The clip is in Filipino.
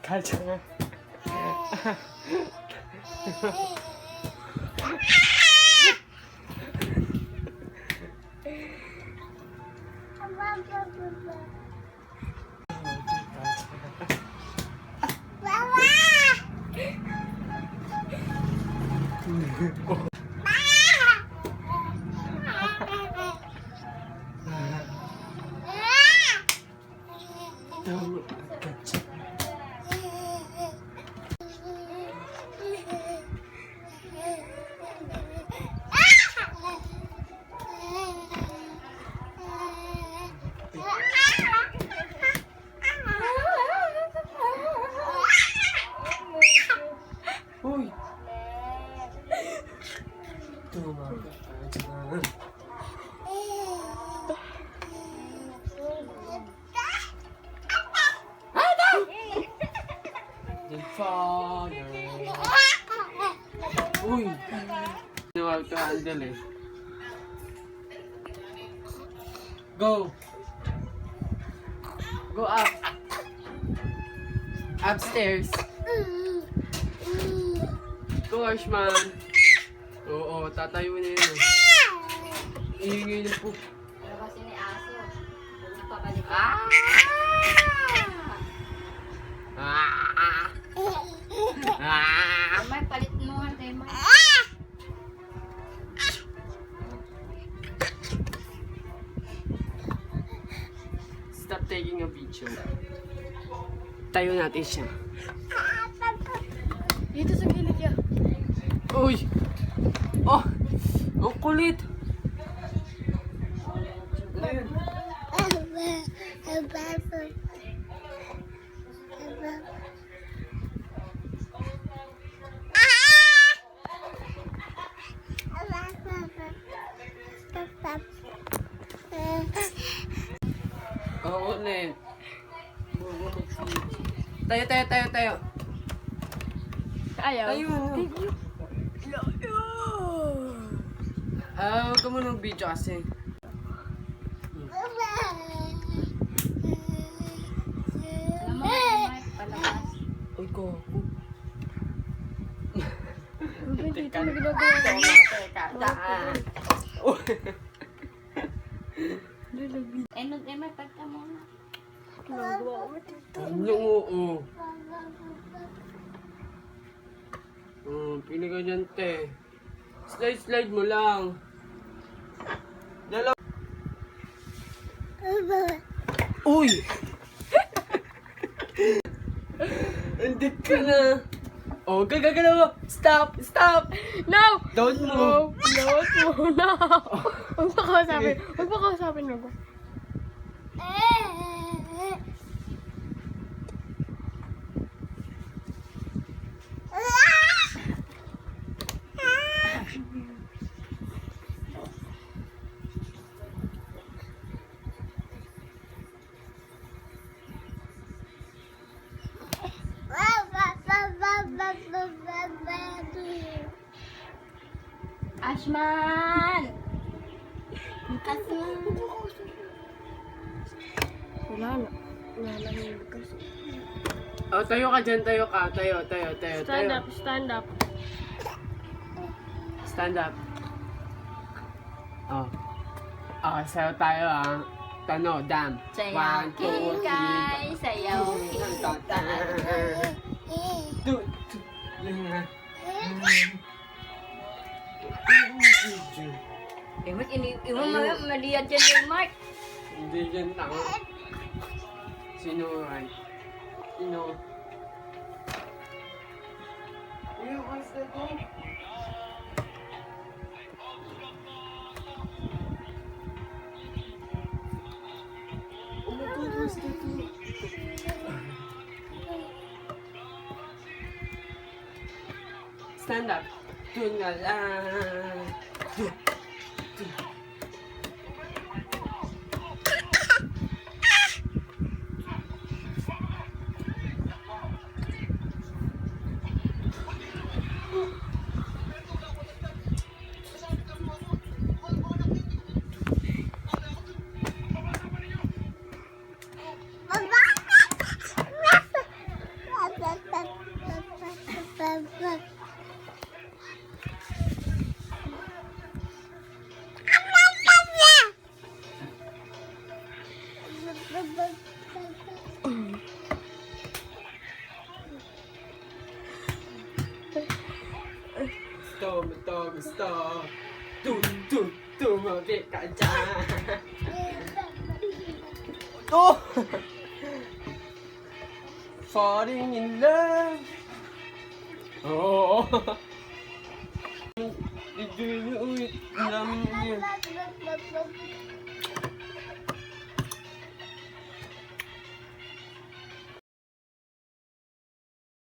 가자. Uy! Tumaga ka dyan. The fire. Uy! Nawag ka handle eh. Go! Go up! Upstairs! Go, Ashman! Oo, tatayo na yun. Iingay na po. Ano kasi ni aso? Napapalik. Ah! Ah! Ah! May palit mo nga tayo, Mark. Stop taking a picture. Tayo natin siya. Dito sa gilid yan. Uy! Oh! Ang kulit! Ayun. Oh, ulit. Tayo, tayo, tayo, tayo. Ayaw. Ayun. Huwag ka muna mag-video kasi. Alam mo, Mark, palabas. Uy, ko. Teka, ginagawa. Mark, pagka mo na. Oo. Pili ka dyan, te. Slide mo lang. Dalaw. Uy! Andit ka na. Oh, gagagalaw mo. Stop! Stop! No! Don't move. No! Huwag pa kausapin. Huwag pa kausapin ako. Ashman! Ashman! Wala na. Wala na yung lugas. Oh, tayo ka dyan. Tayo ka. Tayo. Stand up, stand up. Stand up. Oh. Oh, sayo tayo ah. Tano, dam. Sayaw kikay, sayaw kikay. Mark, iwan mo maliyad dyan yung Mark. Hindi yan tanga. Sino ay? Sino? Uy, what's that one? Oh my God, what's that one? Stand up. Doon nga lang. Gusto. Tumabit ka dyan. Oh! Falling in love. Oh!